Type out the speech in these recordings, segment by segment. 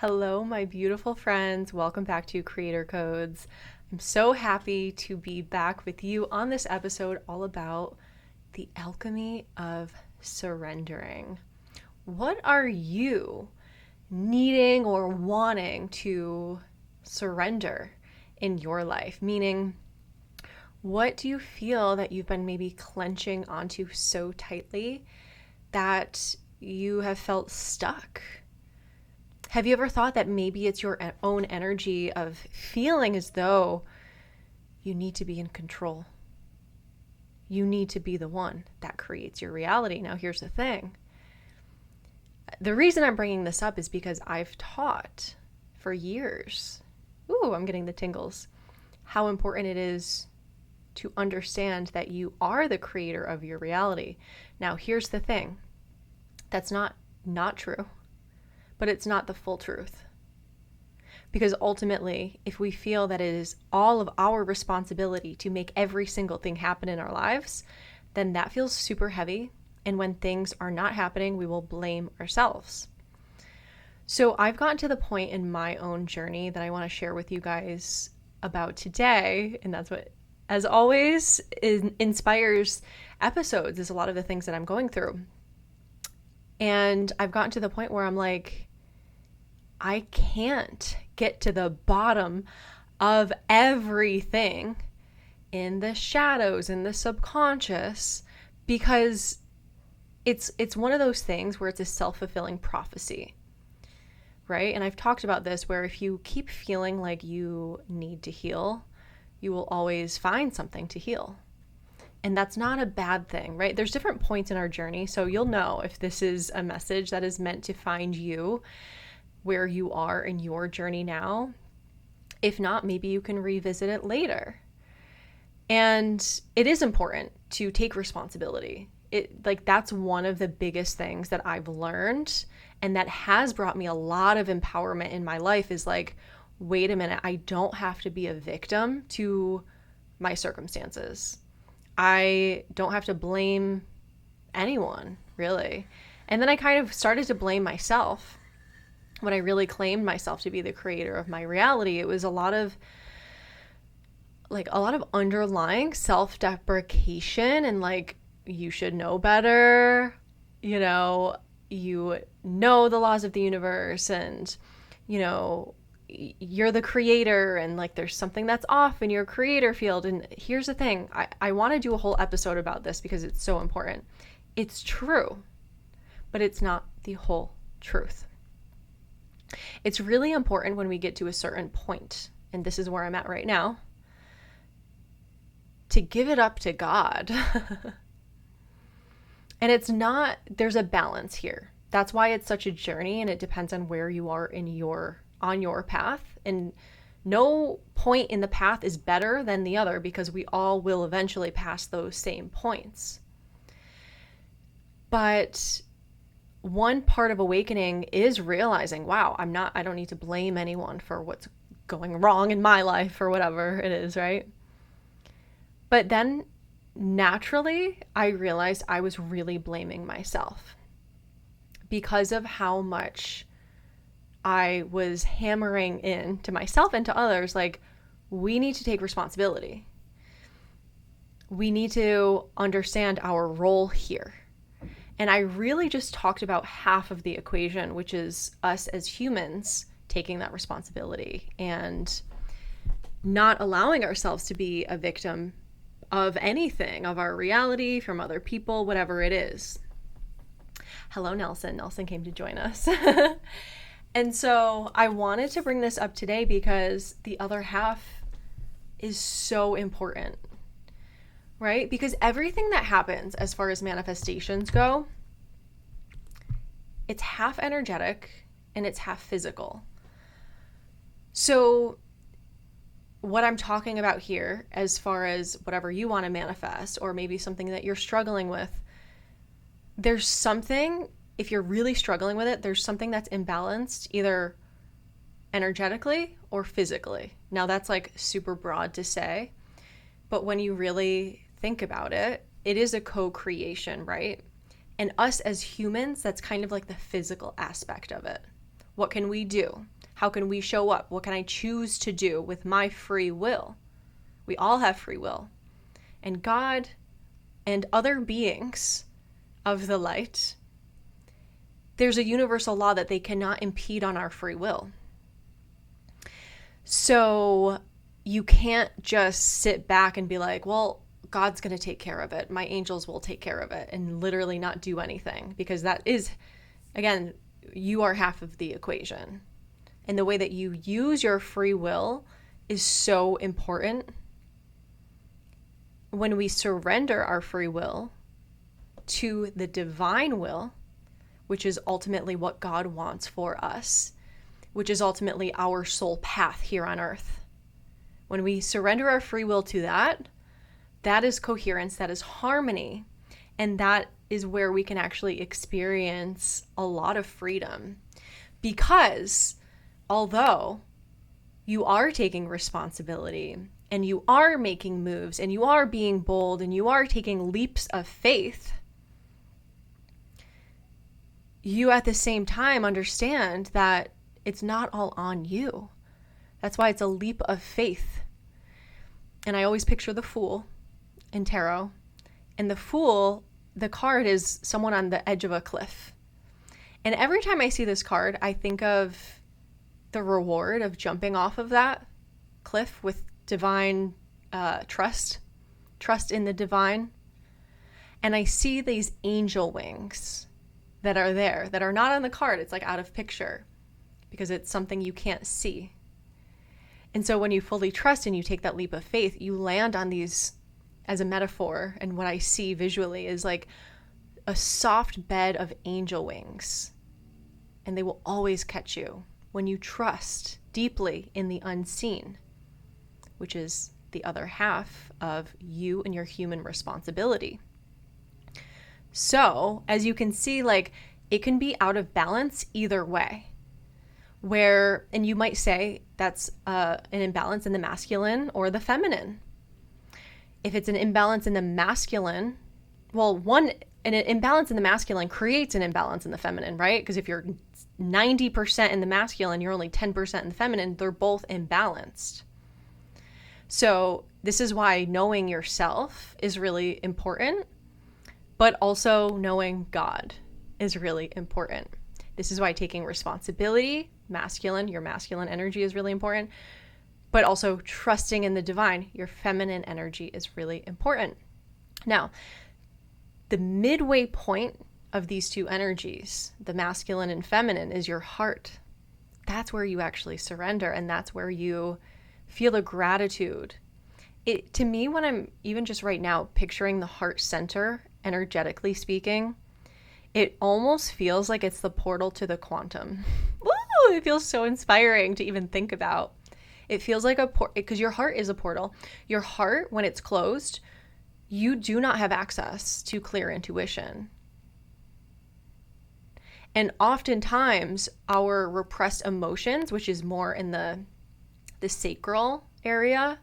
Hello, my beautiful friends. Welcome back to Creator Codes. I'm so happy to be back with you on this episode all about the alchemy of surrendering. What are you needing or wanting to surrender in your life? Meaning, what do you feel that you've been maybe clenching onto so tightly that you have felt stuck? Have you ever thought that maybe it's your own energy of feeling as though you need to be in control? You need to be the one that creates your reality. Now, here's the thing. The reason I'm bringing this up is because I've taught for years, I'm getting the tingles, how important it is to understand that you are the creator of your reality. Now, here's the thing. That's not true. But it's not the full truth. Because ultimately, if we feel that it is all of our responsibility to make every single thing happen in our lives, then that feels super heavy. And when things are not happening, we will blame ourselves. So I've gotten to the point in my own journey that I want to share with you guys about today. And that's what, as always, inspires episodes, is a lot of the things that I'm going through. And I've gotten to the point where I'm like, I can't get to the bottom of everything in the shadows, in the subconscious, because it's one of those things where it's a self-fulfilling prophecy, right? And I've talked about this, where if you keep feeling like you need to heal, you will always find something to heal. And that's not a bad thing, right? There's different points in our journey. So you'll know if this is a message that is meant to find you where you are in your journey now. If not, maybe you can revisit it later. And it is important to take responsibility. That's one of the biggest things that I've learned, and that has brought me a lot of empowerment in my life, is like, wait a minute, I don't have to be a victim to my circumstances. I don't have to blame anyone, really. And then I kind of started to blame myself. When I really claimed myself to be the creator of my reality, it was a lot of underlying self-deprecation and like, you should know better, you know the laws of the universe, and you're the creator, and like there's something that's off in your creator field. And here's the thing, I want to do a whole episode about this because it's so important. It's true, but it's not the whole truth. It's really important when we get to a certain point, and this is where I'm at right now, to give it up to God. And there's a balance here. That's why it's such a journey, and it depends on where you are on your path. And no point in the path is better than the other, because we all will eventually pass those same points. But one part of awakening is realizing, wow, I don't need to blame anyone for what's going wrong in my life or whatever it is, right? But then naturally, I realized I was really blaming myself because of how much I was hammering in to myself and to others, like, we need to take responsibility. We need to understand our role here. And I really just talked about half of the equation, which is us as humans taking that responsibility and not allowing ourselves to be a victim of anything, of our reality, from other people, whatever it is. Hello, Nelson. Nelson came to join us. And so I wanted to bring this up today because the other half is so important. Right? Because everything that happens as far as manifestations go, it's half energetic and it's half physical. So what I'm talking about here, as far as whatever you want to manifest, or maybe something that you're struggling with, there's something, if you're really struggling with it, there's something that's imbalanced, either energetically or physically. Now that's like super broad to say, but when you really think about it, it is a co-creation, right? And us as humans, that's kind of like the physical aspect of it. What can we do? How can we show up? What can I choose to do with my free will? We all have free will. And God and other beings of the light, there's a universal law that they cannot impede on our free will. So you can't just sit back and be like, well, God's going to take care of it. My angels will take care of it, and literally not do anything, because that is, again, you are half of the equation. And the way that you use your free will is so important. When we surrender our free will to the divine will, which is ultimately what God wants for us, which is ultimately our soul path here on earth. When we surrender our free will to that, that is coherence, that is harmony, and that is where we can actually experience a lot of freedom. Because although you are taking responsibility and you are making moves and you are being bold and you are taking leaps of faith, you at the same time understand that it's not all on you. That's why it's a leap of faith. And I always picture the Fool in tarot. And the Fool, the card is someone on the edge of a cliff. And every time I see this card, I think of the reward of jumping off of that cliff with divine trust in the divine. And I see these angel wings that are there, that are not on the card. It's like out of picture because it's something you can't see. And so when you fully trust and you take that leap of faith, you land on these, as a metaphor, and what I see visually is like a soft bed of angel wings. And they will always catch you when you trust deeply in the unseen, which is the other half of you and your human responsibility. So, as you can see, like, it can be out of balance either way. Where, and you might say that's an imbalance in the masculine or the feminine. If it's an imbalance in the masculine, well, an imbalance in the masculine creates an imbalance in the feminine, right? Because if you're 90% in the masculine, you're only 10% in the feminine, they're both imbalanced. So this is why knowing yourself is really important, but also knowing God is really important. This is why taking responsibility, your masculine energy is really important, but also trusting in the divine, your feminine energy is really important. Now, the midway point of these two energies, the masculine and feminine, is your heart. That's where you actually surrender, and that's where you feel the gratitude. To me, when I'm even just right now picturing the heart center, energetically speaking, it almost feels like it's the portal to the quantum. Woo! It feels so inspiring to even think about. It feels like because your heart is a portal. Your heart, when it's closed, you do not have access to clear intuition. And oftentimes our repressed emotions, which is more in the sacral area,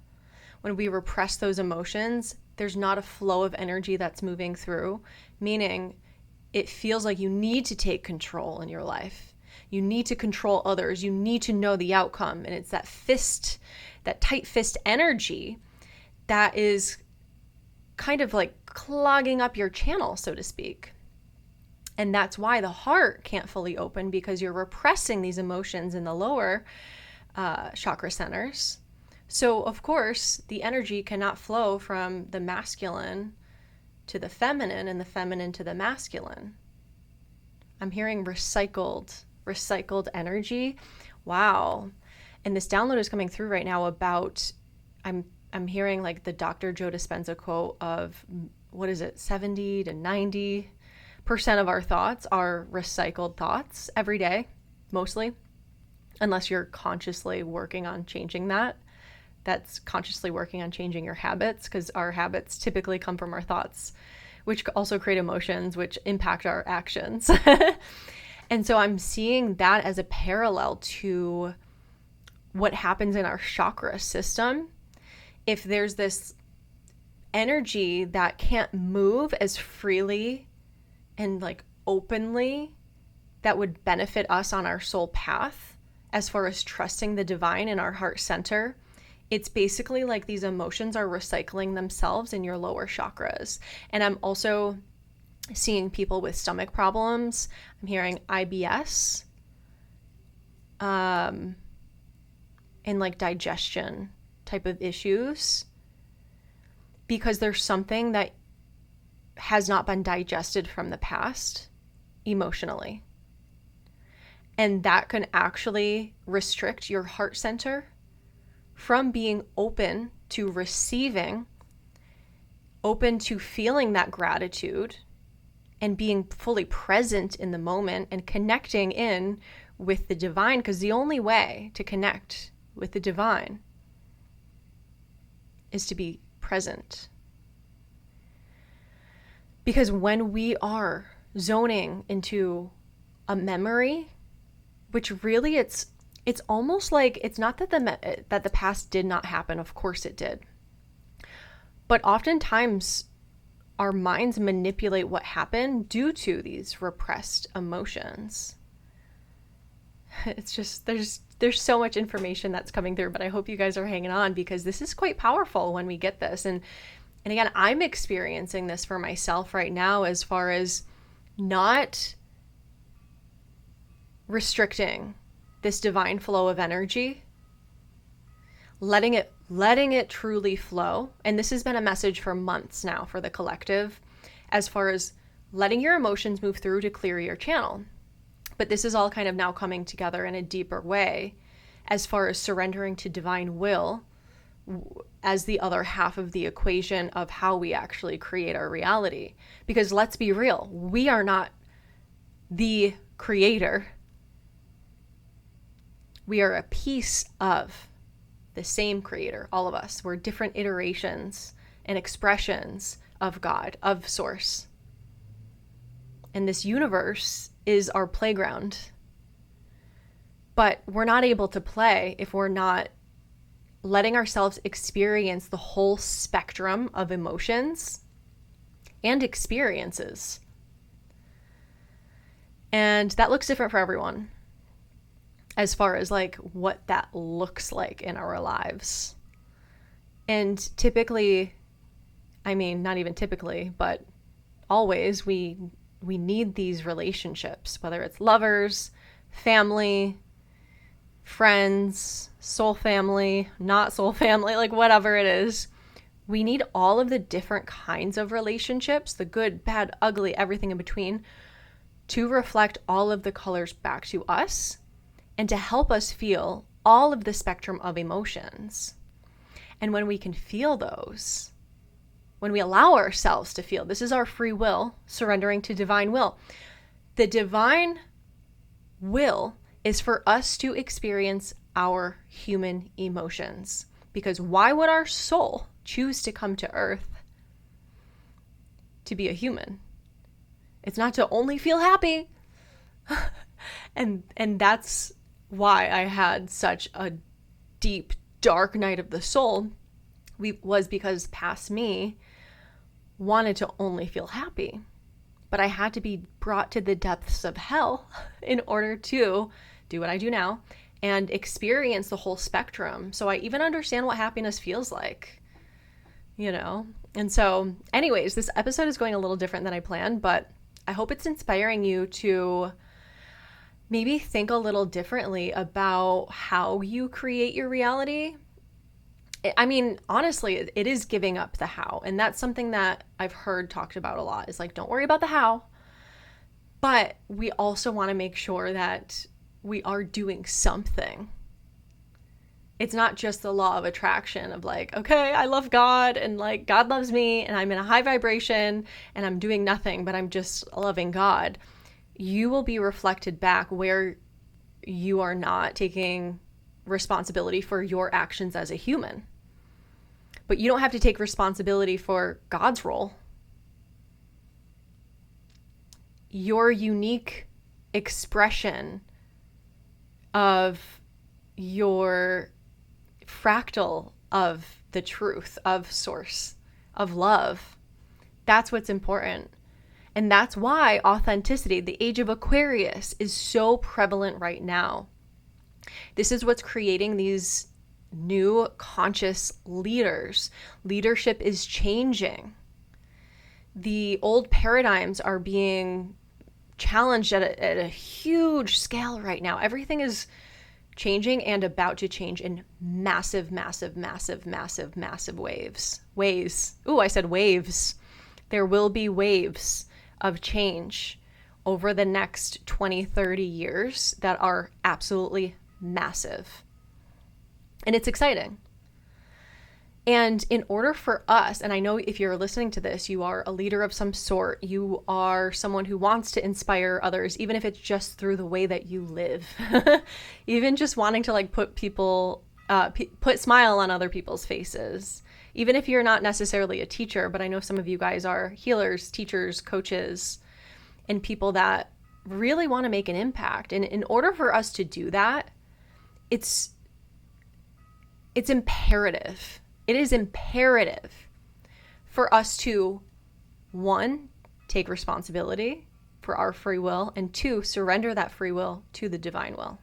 when we repress those emotions, there's not a flow of energy that's moving through, meaning it feels like you need to take control in your life. You need to control others. You need to know the outcome. And it's that tight fist energy that is kind of like clogging up your channel, so to speak. And that's why the heart can't fully open, because you're repressing these emotions in the lower chakra centers. So, of course, the energy cannot flow from the masculine to the feminine and the feminine to the masculine. I'm hearing recycled energy. Wow. And this download is coming through right now about, I'm hearing like the Dr. Joe Dispenza quote of, 70 to 90% of our thoughts are recycled thoughts every day, mostly, unless you're consciously working on changing that. That's consciously working on changing your habits, because our habits typically come from our thoughts, which also create emotions, which impact our actions. And so I'm seeing that as a parallel to what happens in our chakra system. If there's this energy that can't move as freely and like openly that would benefit us on our soul path as far as trusting the divine in our heart center, it's basically like these emotions are recycling themselves in your lower chakras. And I'm also seeing people with stomach problems. I'm hearing IBS, and like digestion type of issues, because there's something that has not been digested from the past emotionally. And that can actually restrict your heart center from being open to receiving, open to feeling that gratitude and being fully present in the moment and connecting in with the divine. Because the only way to connect with the divine is to be present. Because when we are zoning into a memory, which really it's almost like, it's not that the past did not happen. Of course it did. But oftentimes our minds manipulate what happened due to these repressed emotions. It's just, there's so much information that's coming through, but I hope you guys are hanging on, because this is quite powerful when we get this. And again, I'm experiencing this for myself right now, as far as not restricting this divine flow of energy, letting it truly flow. And this has been a message for months now for the collective, as far as letting your emotions move through to clear your channel. But this is all kind of now coming together in a deeper way, as far as surrendering to divine will as the other half of the equation of how we actually create our reality. Because let's be real, we are not the creator. We are a piece of the same creator, all of us. We're different iterations and expressions of God, of Source. And this universe is our playground. But we're not able to play if we're not letting ourselves experience the whole spectrum of emotions and experiences. And that looks different for everyone, as far as like what that looks like in our lives. And typically, I mean, not even typically, but always, we need these relationships, whether it's lovers, family, friends, soul family, not soul family, like whatever it is. We need all of the different kinds of relationships, the good, bad, ugly, everything in between, to reflect all of the colors back to us and to help us feel all of the spectrum of emotions. And when we can feel those, when we allow ourselves to feel, this is our free will, surrendering to divine will. The divine will is for us to experience our human emotions. Because why would our soul choose to come to earth to be a human? It's not to only feel happy. and that's why I had such a deep, dark night of the soul, was because past me wanted to only feel happy. But I had to be brought to the depths of hell in order to do what I do now and experience the whole spectrum. So I even understand what happiness feels like, you know? And so anyways, this episode is going a little different than I planned, but I hope it's inspiring you to maybe think a little differently about how you create your reality. I mean, honestly, it is giving up the how. And that's something that I've heard talked about a lot, is like, don't worry about the how. But we also want to make sure that we are doing something. It's not just the law of attraction of like, okay, I love God and like God loves me and I'm in a high vibration and I'm doing nothing, but I'm just loving God. You will be reflected back where you are not taking responsibility for your actions as a human. But you don't have to take responsibility for God's role. Your unique expression of your fractal of the truth, of Source, of love, that's what's important. And that's why authenticity, the age of Aquarius, is so prevalent right now. This is what's creating these new conscious leaders. Leadership is changing. The old paradigms are being challenged at a huge scale right now. Everything is changing and about to change in massive, massive, massive, massive, massive waves. Ooh, I said waves. There will be waves of change over the next 20, 30 years that are absolutely massive. And it's exciting. And in order for us, and I know if you're listening to this, you are a leader of some sort, you are someone who wants to inspire others, even if it's just through the way that you live, even just wanting to like put smile on other people's faces, even if you're not necessarily a teacher, but I know some of you guys are healers, teachers, coaches, and people that really want to make an impact. And in order for us to do that, it's imperative. It is imperative for us to, 1, take responsibility for our free will, and 2, surrender that free will to the divine will.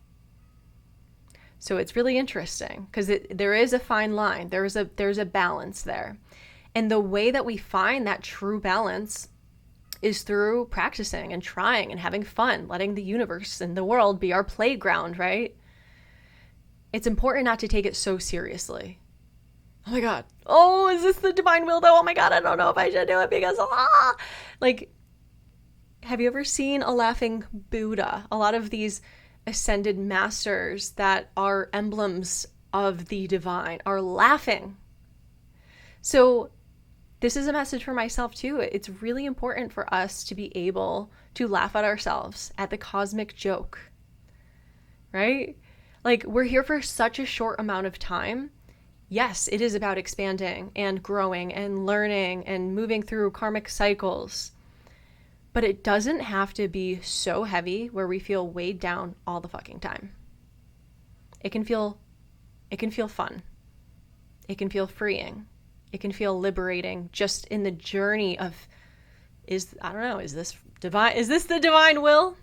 So it's really interesting because there is a fine line. There's a balance there. And the way that we find that true balance is through practicing and trying and having fun, letting the universe and the world be our playground, right? It's important not to take it so seriously. Oh my God. Oh, is this the divine will though? Oh my God, I don't know if I should do it because, like, have you ever seen a laughing Buddha? A lot of these ascended masters that are emblems of the divine are laughing. So this is a message for myself too. It's really important for us to be able to laugh at ourselves, at the cosmic joke, right? Like, we're here for such a short amount of time. Yes, it is about expanding and growing and learning and moving through karmic cycles. But it doesn't have to be so heavy where we feel weighed down all the fucking time. It can feel fun. It can feel freeing. It can feel liberating just in the journey of, is this the divine will?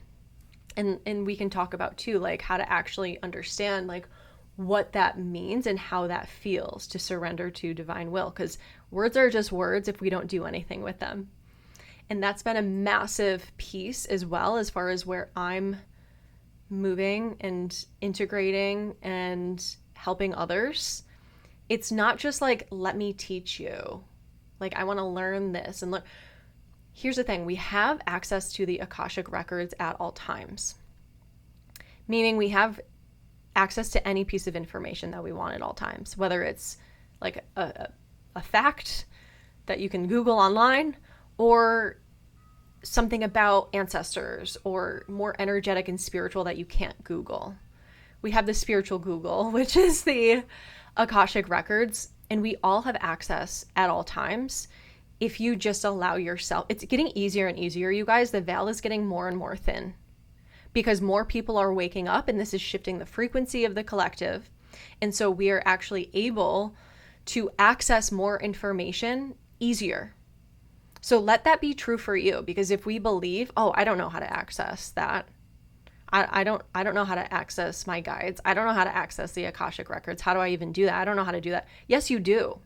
And we can talk about too, like how to actually understand like what that means and how that feels to surrender to divine will, because words are just words if we don't do anything with them. And that's been a massive piece as well, as far as where I'm moving and integrating and helping others. It's not just like, let me teach you. Like, I want to learn this and look. Here's the thing. We have access to the Akashic Records at all times, meaning we have access to any piece of information that we want at all times, whether it's like a fact that you can Google online, or something about ancestors, or more energetic and spiritual that you can't Google. We have the spiritual Google, which is the Akashic Records, and we all have access at all times if you just allow yourself. It's getting easier and easier, you guys. The veil is getting more and more thin, because more people are waking up, and this is shifting the frequency of the collective. And so we are actually able to access more information easier. So let that be true for you, because if we believe, oh, I don't know how to access that. I don't know how to access my guides. I don't know how to access the Akashic Records. How do I even do that? I don't know how to do that. Yes, you do.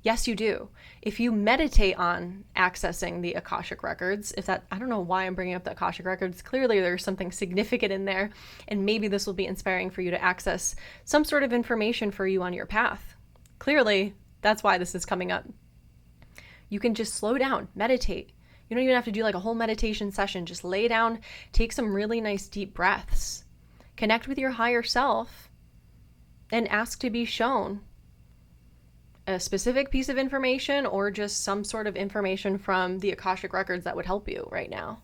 Yes, you do. If you meditate on accessing the Akashic Records, I don't know why I'm bringing up the Akashic Records. Clearly there's something significant in there, and maybe this will be inspiring for you to access some sort of information for you on your path. Clearly, that's why this is coming up. You can just slow down, meditate. You don't even have to do like a whole meditation session. Just lay down, take some really nice deep breaths, connect with your higher self, and ask to be shown a specific piece of information or just some sort of information from the Akashic Records that would help you right now.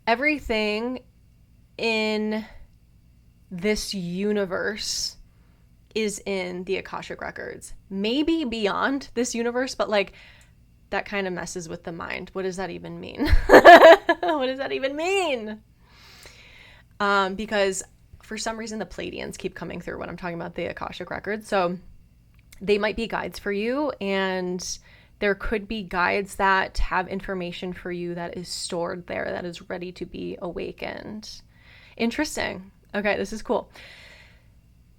Everything in this universe is in the Akashic Records. Maybe beyond this universe, but like that kind of messes with the mind. What does that even mean? What does that even mean? Because for some reason the Pleiadians keep coming through when I'm talking about the Akashic Records. So they might be guides for you, and There could be guides that have information for you that is stored there, that is ready to be awakened. Interesting. Okay, this is cool.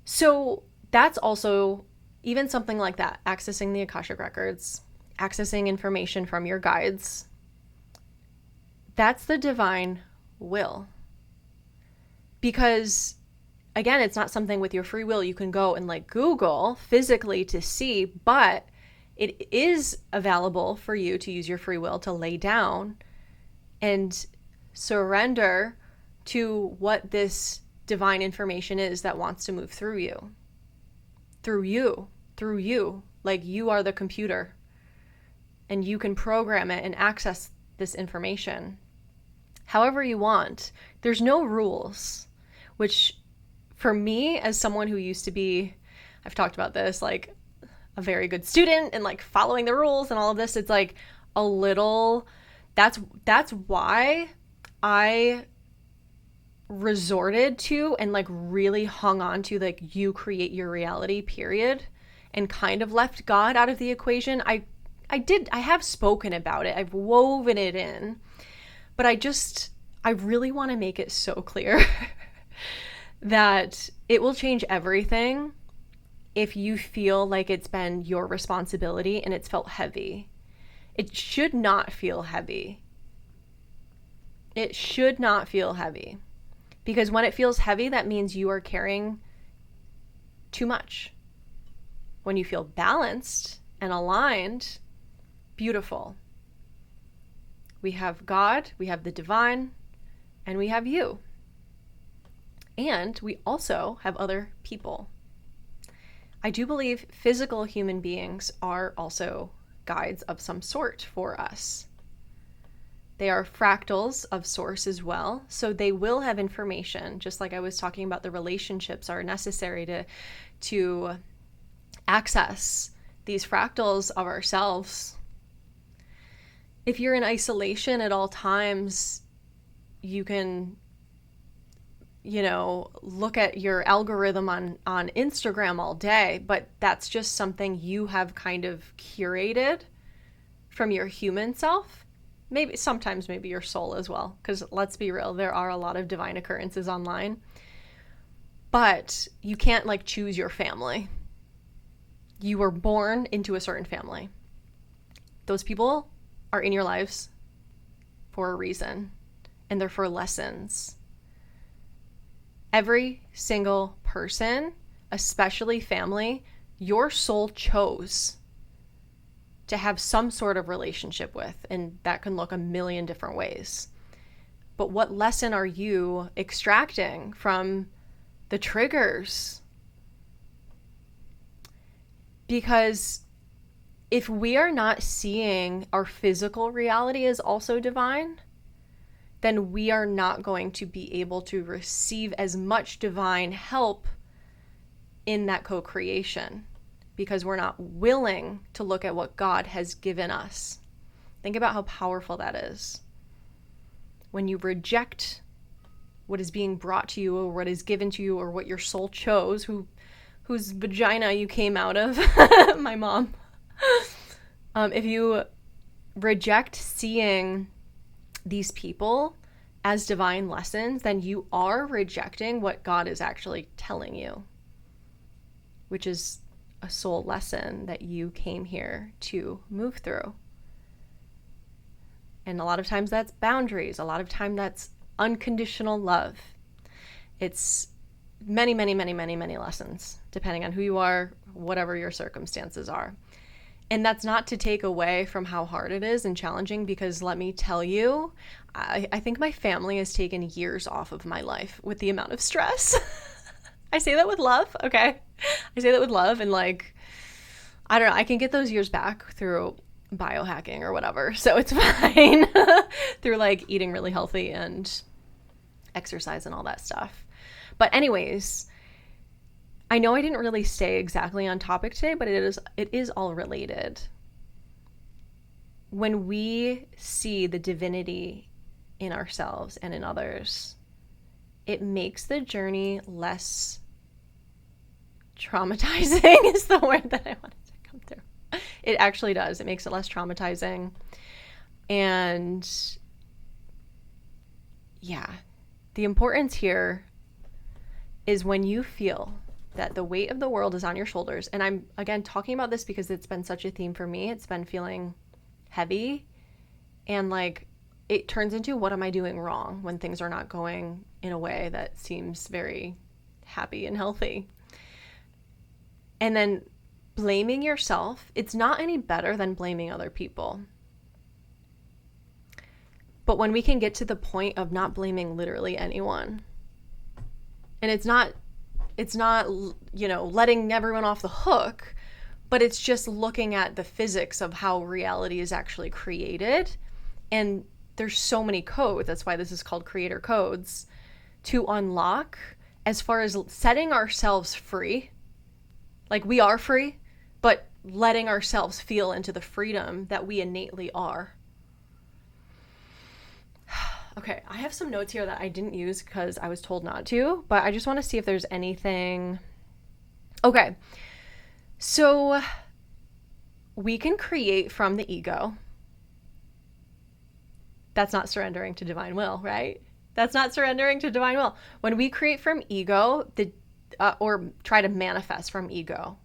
So that's also even something like that, accessing the Akashic Records, accessing information from your guides. That's the divine will. Because again, it's not something with your free will you can go and like Google physically to see, but it is available for you to use your free will to lay down and surrender to what this divine information is that wants to move through you. Through you. Through you. Like you are the computer. And you can program it and access this information however you want. There's no rules, which for me, as someone who used to be, I've talked about this, like a very good student and like following the rules and all of this, it's like a little, that's why I resorted to and like really hung on to like you create your reality, period, and kind of left God out of the equation. I have spoken about it. I've woven it in, but I really want to make it so clear that it will change everything if you feel like it's been your responsibility and it's felt heavy. It should not feel heavy. It should not feel heavy. Because when it feels heavy, that means you are carrying too much. When you feel balanced and aligned, beautiful. We have God, we have the divine, and we have you. And we also have other people. I do believe physical human beings are also guides of some sort for us. They are fractals of source as well, so they will have information, just like I was talking about the relationships are necessary to access these fractals of ourselves. If you're in isolation at all times, you can, look at your algorithm on Instagram all day, but that's just something you have kind of curated from your human self. Maybe sometimes your soul as well, because let's be real, there are a lot of divine occurrences online, but you can't like choose your family. You were born into a certain family. Those people are in your lives for a reason, and they're for lessons. Every single person, especially family, your soul chose to have some sort of relationship with, and that can look a million different ways. But what lesson are you extracting from the triggers? Because if we are not seeing our physical reality as also divine, then we are not going to be able to receive as much divine help in that co-creation, because we're not willing to look at what God has given us. Think about how powerful that is. When you reject what is being brought to you or what is given to you or what your soul chose, whose vagina you came out of, my mom. If you reject seeing these people as divine lessons, then you are rejecting what God is actually telling you, which is a soul lesson that you came here to move through. And a lot of times that's boundaries. A lot of time that's unconditional love. It's many, many, many, many, many lessons, depending on who you are, whatever your circumstances are. And that's not to take away from how hard it is and challenging, because let me tell you, I think my family has taken years off of my life with the amount of stress. I say that with love, okay? I say that with love, and like, I don't know, I can get those years back through biohacking or whatever, so it's fine. Through like eating really healthy and exercise and all that stuff. But anyways, I know I didn't really stay exactly on topic today, but it is all related. When we see the divinity in ourselves and in others, it makes the journey less traumatizing is the word that I wanted to come through. It actually does. It makes it less traumatizing. And yeah, the importance here is when you feel that the weight of the world is on your shoulders. And I'm, again, talking about this because it's been such a theme for me. It's been feeling heavy. And like, it turns into, what am I doing wrong when things are not going in a way that seems very happy and healthy? And then blaming yourself, it's not any better than blaming other people. But when we can get to the point of not blaming literally anyone, and it's not, you know, letting everyone off the hook, but it's just looking at the physics of how reality is actually created. And there's so many codes. That's why this is called creator codes, to unlock as far as setting ourselves free. Like, we are free, but letting ourselves feel into the freedom that we innately are. Okay, I have some notes here that I didn't use because I was told not to, but I just want to see if there's anything. Okay, so we can create from the ego. That's not surrendering to divine will, right? That's not surrendering to divine will. When we create from ego, or try to manifest from ego,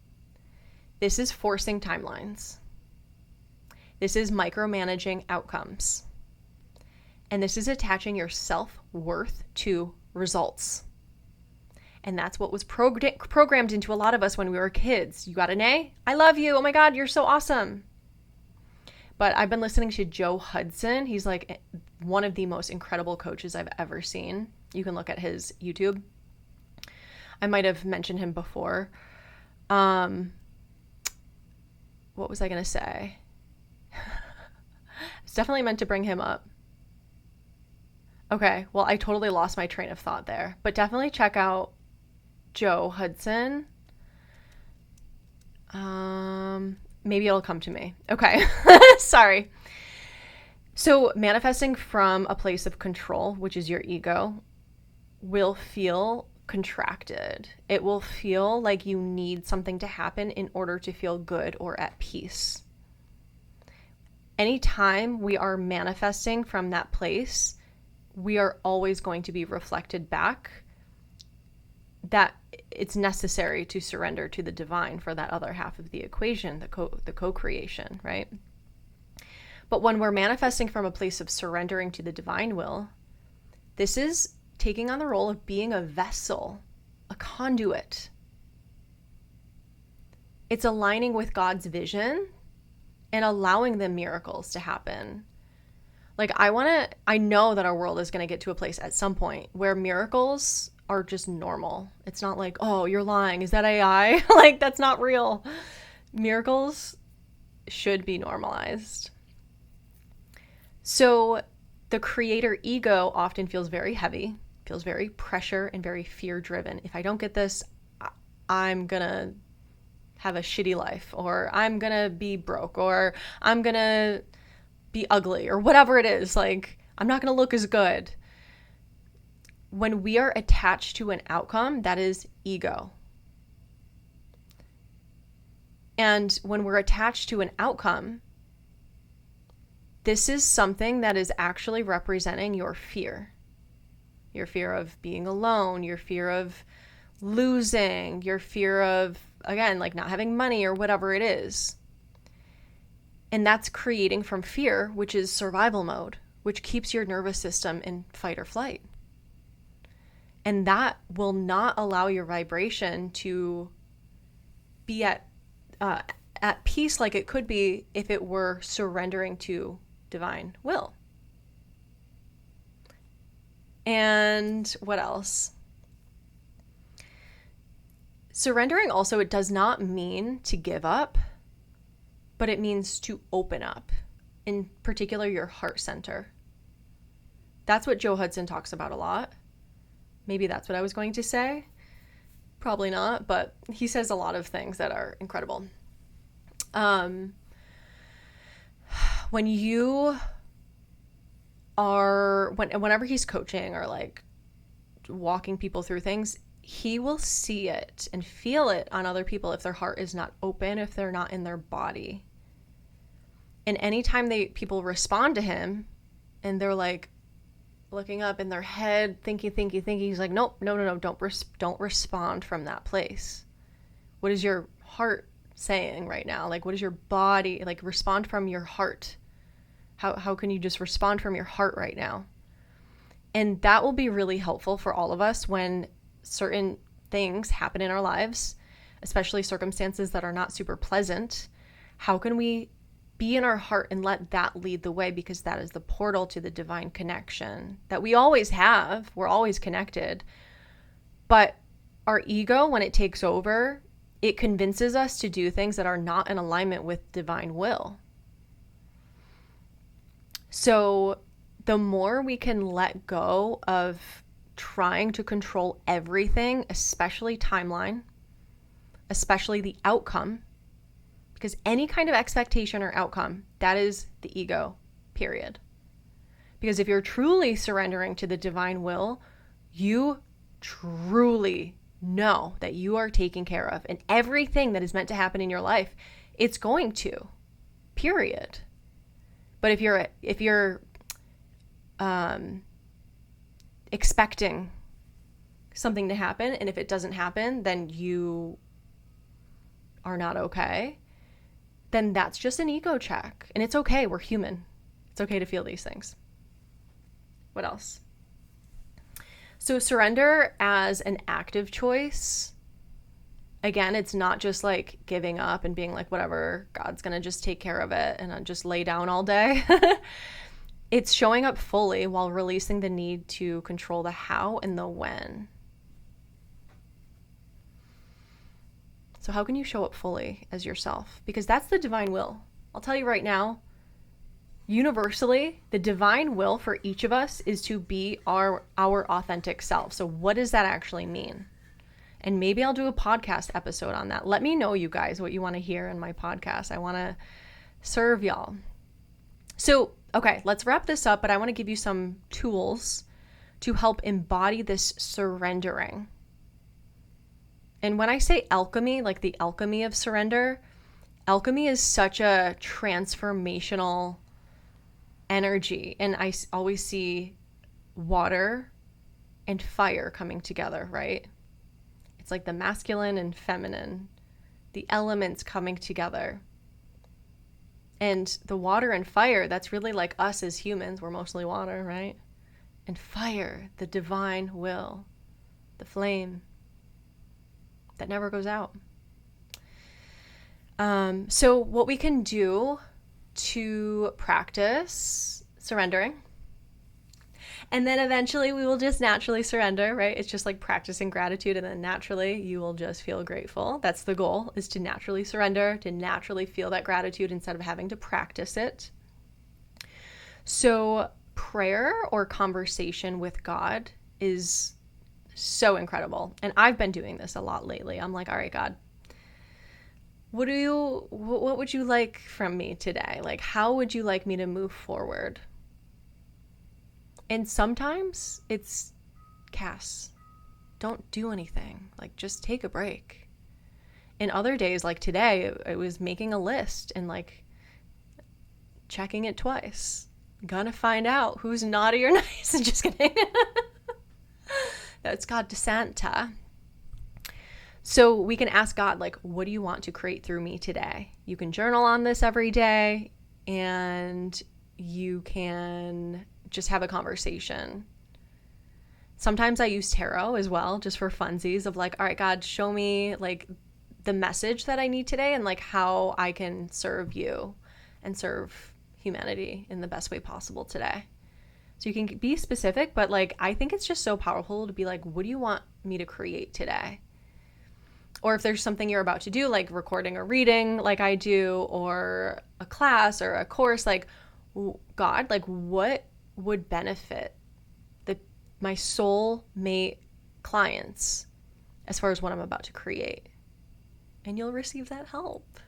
this is forcing timelines. This is micromanaging outcomes. And this is attaching your self-worth to results. And that's what was programmed into a lot of us when we were kids. You got an A? I love you. Oh my God, you're so awesome. But I've been listening to Joe Hudson. He's like one of the most incredible coaches I've ever seen. You can look at his YouTube. I might have mentioned him before. What was I going to say? It's definitely meant to bring him up. Okay, well, I totally lost my train of thought there. But definitely check out Joe Hudson. Maybe it'll come to me. Okay, sorry. So manifesting from a place of control, which is your ego, will feel contracted. It will feel like you need something to happen in order to feel good or at peace. Anytime we are manifesting from that place, we are always going to be reflected back that it's necessary to surrender to the divine for that other half of the equation, the co-creation, right? But when we're manifesting from a place of surrendering to the divine will, this is taking on the role of being a vessel, a conduit. It's aligning with God's vision and allowing the miracles to happen. Like, I know that our world is going to get to a place at some point where miracles are just normal. It's not like, oh, you're lying. Is that AI? Like, that's not real. Miracles should be normalized. So the creator ego often feels very heavy, feels very pressure and very fear driven. If I don't get this, I'm going to have a shitty life, or I'm going to be broke, or I'm going to be ugly, or whatever it is. Like, I'm not going to look as good. When we are attached to an outcome, that is ego. And when we're attached to an outcome, this is something that is actually representing your fear. Your fear of being alone, your fear of losing, your fear of, again, like not having money or whatever it is. And that's creating from fear, which is survival mode, which keeps your nervous system in fight or flight. And that will not allow your vibration to be at peace like it could be if it were surrendering to divine will. And what else? Surrendering also, it does not mean to give up, but it means to open up, in particular your heart center. That's what Joe Hudson talks about a lot. Maybe that's what I was going to say. Probably not, but he says a lot of things that are incredible. When you are, whenever he's coaching or like walking people through things, he will see it and feel it on other people if their heart is not open, if they're not in their body. And anytime people respond to him and they're like looking up in their head, thinking, he's like, nope, no, don't respond from that place. What is your heart saying right now? Like, what is your body? Like, respond from your heart. How can you just respond from your heart right now? And that will be really helpful for all of us when certain things happen in our lives, especially circumstances that are not super pleasant. How can we be in our heart and let that lead the way? Because that is the portal to the divine connection that we always have. We're always connected. But our ego, when it takes over, it convinces us to do things that are not in alignment with divine will. So the more we can let go of trying to control everything, especially timeline, especially the outcome, because any kind of expectation or outcome, that is the ego, period. Because if you're truly surrendering to the divine will, you truly know that you are taken care of, and everything that is meant to happen in your life, it's going to, period. But if you're expecting something to happen, and if it doesn't happen, then you are not okay, then that's just an ego check. And it's okay. We're human. It's okay to feel these things. What else? So surrender as an active choice. Again, it's not just like giving up and being like, whatever, God's going to just take care of it and I'll just lay down all day. It's showing up fully while releasing the need to control the how and the when. So how can you show up fully as yourself? Because that's the divine will. I'll tell you right now, universally, the divine will for each of us is to be our authentic self. So what does that actually mean? And maybe I'll do a podcast episode on that. Let me know, you guys, what you want to hear in my podcast. I want to serve y'all. So, okay, let's wrap this up, but I want to give you some tools to help embody this surrendering. And when I say alchemy, like the alchemy of surrender, alchemy is such a transformational energy. And I always see water and fire coming together, right? It's like the masculine and feminine, the elements coming together. And the water and fire, that's really like us as humans. We're mostly water, right? And fire, the divine will, the flame that never goes out. So what we can do to practice surrendering, and then eventually we will just naturally surrender, right? It's just like practicing gratitude, and then naturally you will just feel grateful. That's the goal, is to naturally surrender, to naturally feel that gratitude instead of having to practice it. So prayer or conversation with God is so incredible. And I've been doing this a lot lately. I'm like, all right, God, what would you like from me today? Like, how would you like me to move forward? And sometimes it's Cass, don't do anything. Like, just take a break. And other days, like today, it was making a list and like checking it twice. Gonna find out who's naughty or nice. Just kidding. That's God to Santa. So we can ask God, like, what do you want to create through me today? You can journal on this every day, and you can just have a conversation. Sometimes I use tarot as well, just for funsies of like, all right, God, show me like the message that I need today and like how I can serve you and serve humanity in the best way possible today. So you can be specific, but like, I think it's just so powerful to be like, what do you want me to create today? Or if there's something you're about to do, like recording a reading like I do, or a class or a course, like, God, like what would benefit my soulmate clients as far as what I'm about to create? And you'll receive that help.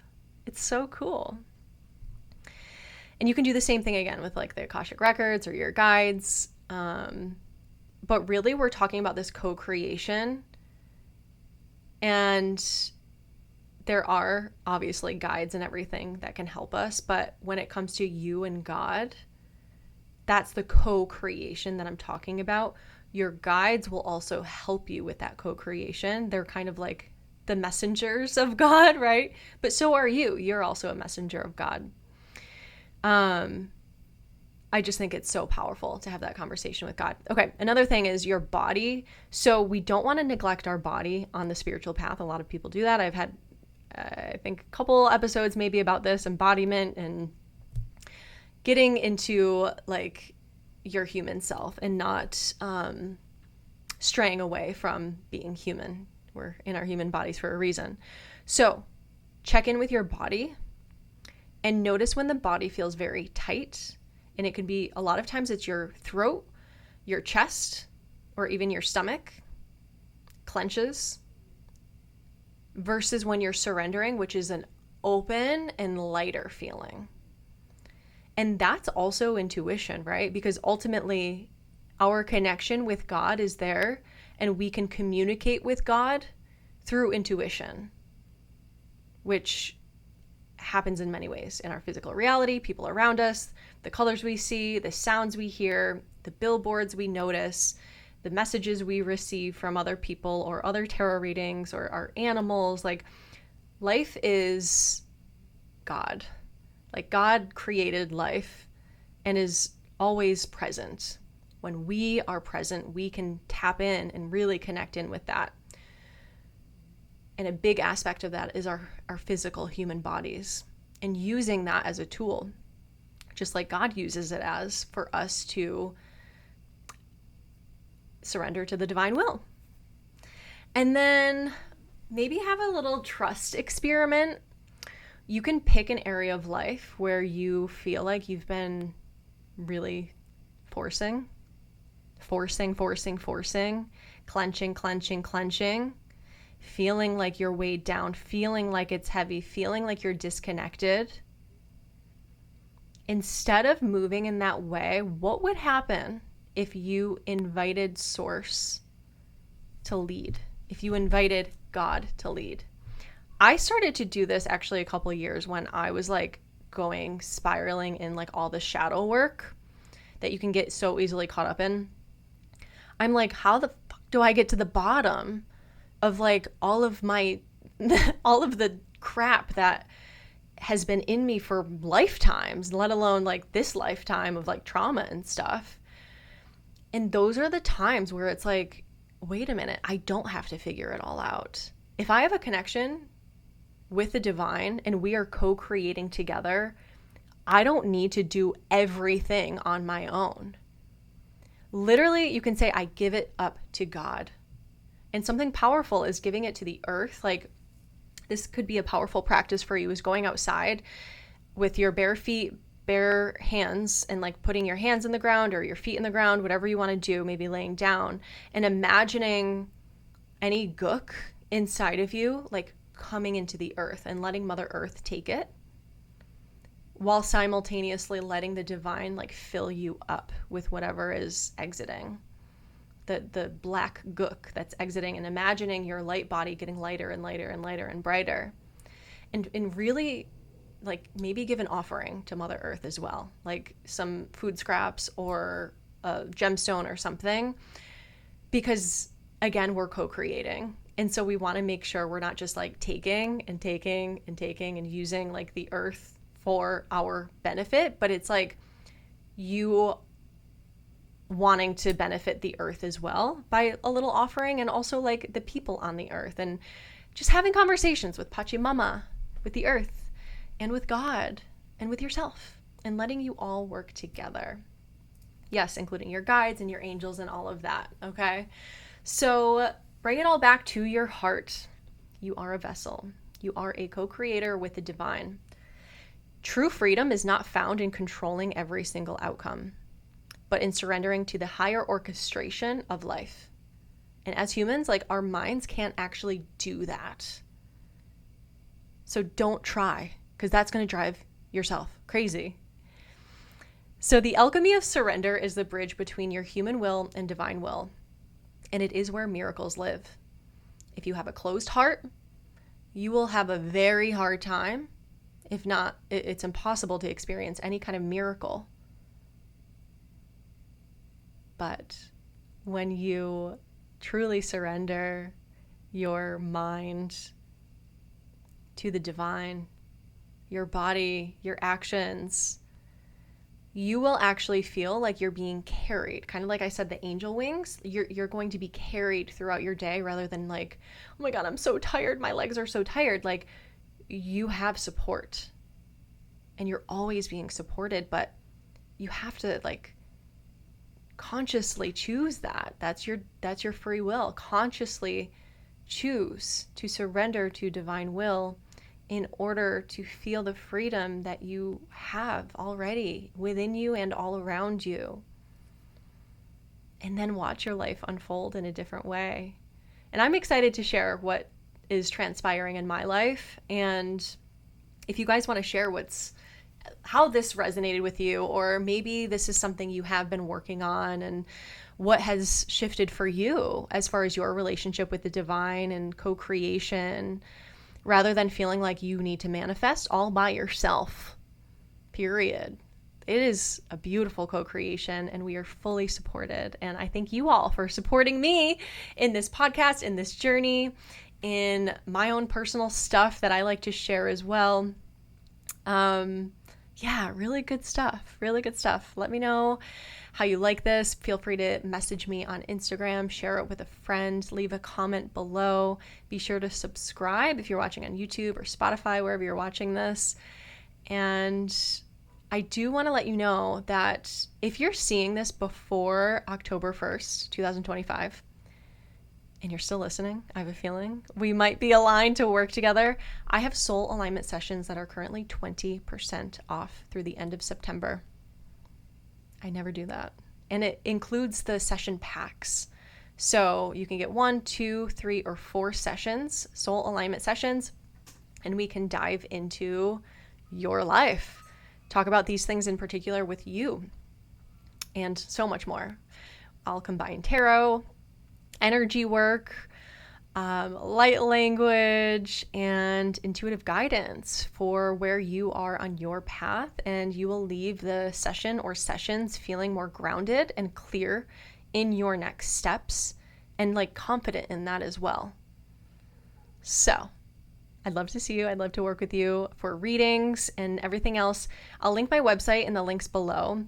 It's so cool. And you can do the same thing again with like the Akashic Records or your guides. But really we're talking about this co-creation And there are obviously guides and everything that can help us, but when it comes to you and God, that's the co-creation that I'm talking about. Your guides will also help you with that co-creation. They're kind of like the messengers of God, right? But so are you. You're also a messenger of God. I just think it's so powerful to have that conversation with God. Okay, another thing is your body. So we don't want to neglect our body on the spiritual path. A lot of people do that. I've had, I think, a couple episodes maybe about this, embodiment and getting into like your human self and not straying away from being human. We're in our human bodies for a reason. So check in with your body and notice when the body feels very tight. And it could be, a lot of times it's your throat, your chest, or even your stomach clenches, versus when you're surrendering, which is an open and lighter feeling. And that's also intuition, right? Because ultimately our connection with God is there, and we can communicate with God through intuition, which happens in many ways in our physical reality, people around us, the colors we see, the sounds we hear, the billboards we notice, the messages we receive from other people or other tarot readings or our animals. Like, life is God. Like, God created life and is always present. When we are present, we can tap in and really connect in with that. And a big aspect of that is our physical human bodies, and using that as a tool, just like God uses it as, for us to surrender to the divine will. And then maybe have a little trust experiment. You can pick an area of life where you feel like you've been really forcing, clenching, feeling like you're weighed down, feeling like it's heavy, feeling like you're disconnected. Instead of moving in that way, what would happen if you invited Source to lead? If you invited God to lead? I started to do this actually a couple of years when I was like spiraling in like all the shadow work that you can get so easily caught up in. I'm like, how the fuck do I get to the bottom of like all of the crap that has been in me for lifetimes, let alone like this lifetime of like trauma and stuff. And those are the times where it's like, wait a minute, I don't have to figure it all out. If I have a connection with the divine and we are co-creating together, I don't need to do everything on my own. Literally, you can say, I give it up to God. And something powerful is giving it to the earth. Like, this could be a powerful practice for you, is going outside with your bare feet, bare hands, and like putting your hands in the ground or your feet in the ground, whatever you want to do, maybe laying down, and imagining any gook inside of you, like coming into the earth and letting Mother Earth take it, while simultaneously letting the divine like fill you up with whatever is exiting. The black gook that's exiting, and imagining your light body getting lighter and lighter and lighter and brighter. And really, like, maybe give an offering to Mother Earth as well, like some food scraps or a gemstone or something, because again, we're co-creating. And so we want to make sure we're not just like taking and using like the earth for our benefit, but it's like you wanting to benefit the earth as well by a little offering, and also like the people on the earth, and just having conversations with Pachamama, with the earth, and with God, and with yourself, and letting you all work together. Yes, including your guides and your angels and all of that, okay? So bring it all back to your heart. You are a vessel. You are a co-creator with the divine. True freedom is not found in controlling every single outcome, but in surrendering to the higher orchestration of life. And as humans, like, our minds can't actually do that. So don't try, because that's going to drive yourself crazy. So the alchemy of surrender is the bridge between your human will and divine will. And it is where miracles live. If you have a closed heart, you will have a very hard time. If not, it's impossible to experience any kind of miracle. But when you truly surrender your mind to the divine, your body, your actions, you will actually feel like you're being carried. Kind of like I said, the angel wings, you're going to be carried throughout your day rather than like, oh my God, I'm so tired. My legs are so tired. Like, you have support and you're always being supported, but you have to like consciously choose that. That's your free will. Consciously choose to surrender to divine will in order to feel the freedom that you have already within you and all around you. And then watch your life unfold in a different way. And I'm excited to share what is transpiring in my life. And if you guys want to share how this resonated with you, or maybe this is something you have been working on and what has shifted for you as far as your relationship with the divine and co-creation, rather than feeling like you need to manifest all by yourself, period. It is a beautiful co-creation and we are fully supported. And I thank you all for supporting me in this podcast, in this journey, in my own personal stuff that I like to share as well. Yeah, really good stuff. Really good stuff. Let me know how you like this. Feel free to message me on Instagram, share it with a friend, leave a comment below. Be sure to subscribe if you're watching on YouTube or Spotify, wherever you're watching this. And I do want to let you know that if you're seeing this before October 1st, 2025, and you're still listening, I have a feeling we might be aligned to work together. I have soul alignment sessions that are currently 20% off through the end of September. I never do that. And it includes the session packs. So you can get 1, 2, 3, or 4 sessions, soul alignment sessions, and we can dive into your life. Talk about these things in particular with you and so much more. I'll combine tarot, energy work, light language, and intuitive guidance for where you are on your path. And you will leave the session or sessions feeling more grounded and clear in your next steps and like confident in that as well. So I'd love to see you. I'd love to work with you for readings and everything else. I'll link my website in the links below.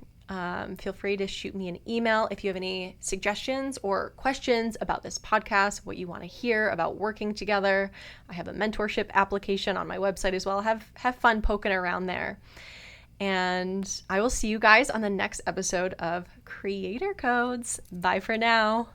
Feel free to shoot me an email if you have any suggestions or questions about this podcast, what you want to hear about working together. I have a mentorship application on my website as well. Have fun poking around there. And I will see you guys on the next episode of Creator Codes. Bye for now.